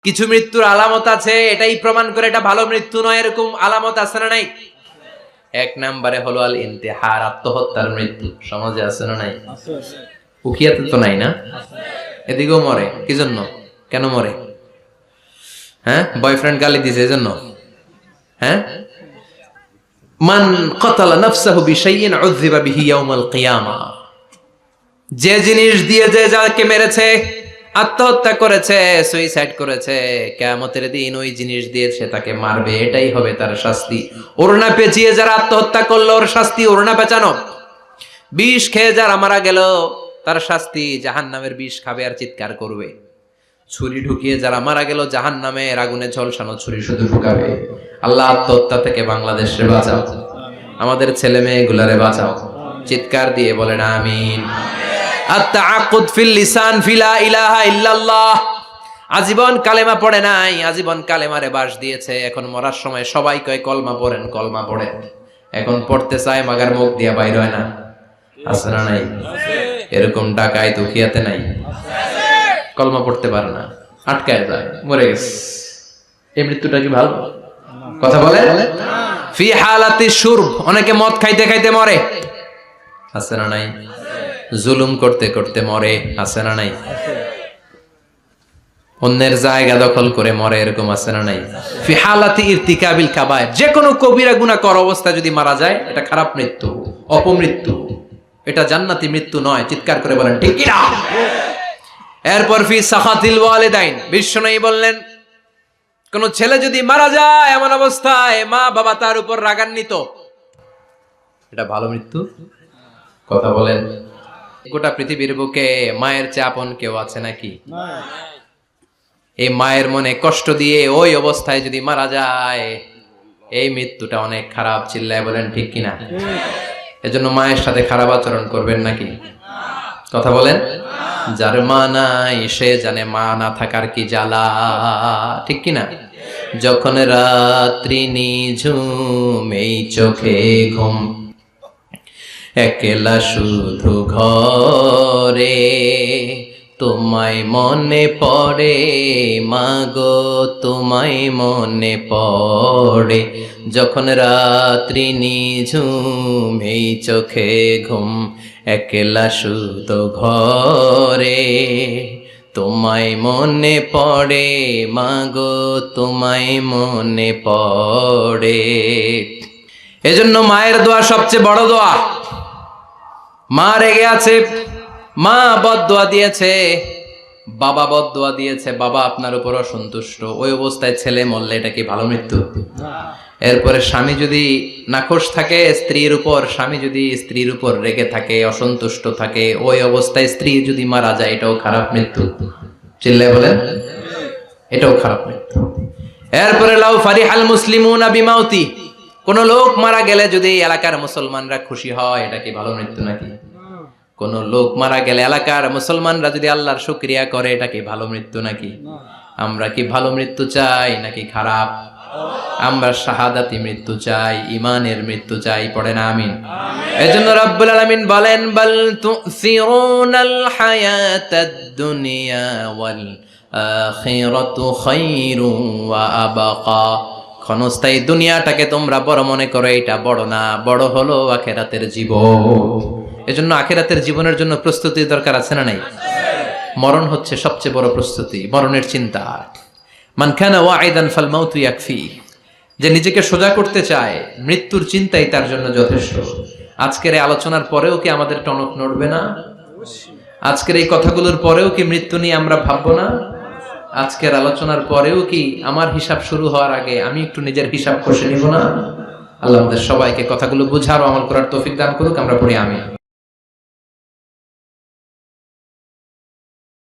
কিছু মৃত্যুর আলামত আছে, এটাই প্রমাণ করে এটা ভালো মৃত্যু নয়, এরকম আলামত আছে না নাই? এক নম্বরে হলো আল ইন্তেহার, আত্মহত্যার মৃত্যু। সমাজে আছে না নাই? উখিয়াতে তো নাই না? এদিকেও মরে, কি জন্য? কেন মরে? হ্যাঁ, বয়ফ্রেন্ড গালি দিছে এজন্য? হ্যাঁ, মান ক্বাতালা নাফসাহু বিশাইইন উযযিবা বিহি ইয়াউমাল কিয়ামাহ। যে জিনিস দিয়ে যে যাকে মেরেছে, আত্মহত্যা করেছে, সুইসাইড করেছে, কিয়ামতের দিন ওই জিনিস দিয়ে সে তাকে মারবে, এটাই হবে তার শাস্তি। ওড়না পেঁচিয়ে যারা আত্মহত্যা করলো ওর শাস্তি ওড়না পেঁচানো। বিষ খেয়ে যারা মারা গেল তার শাস্তি জাহান্নামের বিষ খাবে আর চিৎকার করবে। ছুরি ঢুকিয়ে যারা মারা গেল জাহান্নামের আগুনে ঝলসানো ছুরি শুধু ঢুকাবে। আল্লাহ আত্মহত্যা থেকে বাংলাদেশে বাঁচাও, আমাদের ছেলে মেয়েগুলারে বাঁচাও। চিৎকার দিয়ে বলেন আমিন। আত-তাআক্কুদ ফিল লিসান ফিলা ইলাহা ইল্লাল্লাহ। আজীবন কালেমা পড়ে নাই, আজীবন কালেমারে বাস দিয়েছে, এখন মরার সময় সবাই কয় কলমা পড়েন, কলমা পড়েন। এখন পড়তে চায় মাগার মুখ দিয়া বাইর হয় না। আছে না নাই? এরকম ডাকায় দুখিয়াতে নাই? কলমা পড়তে পারে না, আটকায় যায়, মরে গেছে। এই মৃত্যুটা কি ভালো? কথা বলে ফি হালাতি শুরব, অনেকে মদ খাইতে খাইতে মরে। আছে না নাই? জুলুম করতে করতে মরে। আছে না নাই? অন্যের জায়গা দখল করে মরে, এরকম আছে না নাই? ফি হালাতি ইরতিকাবিল কাবায়ের, যে কোনো কবিরা গুনাহ করা অবস্থায় যদি মারা যায় এটা খারাপ মৃত্যু, অপমৃত্যু, এটা জান্নাতি মৃত্যু নয়। চিৎকার করে বলেন ঠিক কি না? এরপর ফি সাখাতিল ওয়ালিদাইন, বিশ্বনবী বললেন কোন ছেলে যদি মারা যায় এমন অবস্থায় মা বাবা তার উপর রাগান্বিত, এটা ভালো মৃত্যু? কথা বলেন। গোটা পৃথিবীর বুকে মায়ের চেয়ে আপন কেউ আছে নাকি? এই মায়ের মনে কষ্ট দিয়ে ওই অবস্থায় যদি মারা যায় এই মৃত্যুটা অনেক খারাপ। চিল্লায় বলেন ঠিক কিনা? এজন্য মায়ের সাথে খারাপ আচরণ করবেন নাকি? কথা বলেন। যার মা নাই সে জানে মা না থাকার কি জ্বালা, ঠিক কিনা? যখন রাত্রি নিঝুম এই চোখে ঘুম, একলা শুধু ঘরে তোমায় মনে পড়ে মাগো, তোমায় মনে পড়ে। যখন রাত্রি নিঝুম এই চোখে ঘুম, একলা শুধু ঘরে তোমায় মনে পড়ে মাগো, তোমায় মনে পড়ে। এজন্য মায়ের দোয়া সবচেয়ে বড় দোয়া। মা রেগে আছে, মা বদদোয়া দিয়েছে, বাবা বদদোয়া দিয়েছে, বাবা আপনার উপর অসন্তুষ্ট, ওই অবস্থায় ছেলে মরলে এটা কি ভালো মৃত্যু? এরপরে স্বামী যদি নাখোশ থাকে স্ত্রীর উপর, স্বামী যদি স্ত্রীর উপর রেগে থাকে, অসন্তুষ্ট থাকে, ওই অবস্থায় স্ত্রী যদি মারা যায় এটাও খারাপ মৃত্যু। চিল্লায় বলেন এটাও খারাপ মৃত্যু। এরপরে লাউ ফারিহাল মুসলিমুনা বিমাউতি, কোন লোক মারা গেলে যদি এলাকার মুসলমানরা খুশি হয় এটা কি ভালো মৃত্যু নাকি? কোন লোক মারা গেলে এলাকার মুসলমানরা যদি আল্লাহর শুকরিয়া করে এটা কি ভালো মৃত্যু নাকি? আমরা কি ভালো মৃত্যু চাই নাকি খারাপ? আমরা শাহাদাতি মৃত্যু চাই, ঈমানের মৃত্যু চাই। পড়েন আমিন। এজন্য রব্বুল আলামিন বলেন বাল তুসিরুনাল হায়াতাদ দুনিয়া ওয়াল আখিরাতু খায়রুন ওয়া আবকা। ক্ষণস্থায়ী দুনিয়াটাকে তোমরা বড় মনে করো, এটা বড় না, বড় হলো আখিরাতের জীবন। এজন্য আখিরাতের জীবনের জন্য প্রস্তুতি দরকার আছে না নাই? মরণ হচ্ছে সবচেয়ে বড় প্রস্তুতি, মরণের চিন্তা। মান কানা ওয়াইদান ফাল মাউতু ইয়াকফি, যে নিজেকে সোজা করতে চায় মৃত্যুর চিন্তাই তার জন্য যথেষ্ট। আজকের এই আলোচনার পরেও কি আমাদের টনক নড়বে না? আজকের এই কথাগুলোর পরেও কি মৃত্যু নিয়ে আমরা ভাববো না? আজকের আলোচনার পরেও কি আমার হিসাব শুরু হওয়ার আগে আমি একটু নিজের হিসাব কষে নিব না? আল্লাহ আমাদের সবাইকে কথাগুলো বুঝার ও আমল করার তৌফিক দান করুক। আমরা পড়ি আমিন।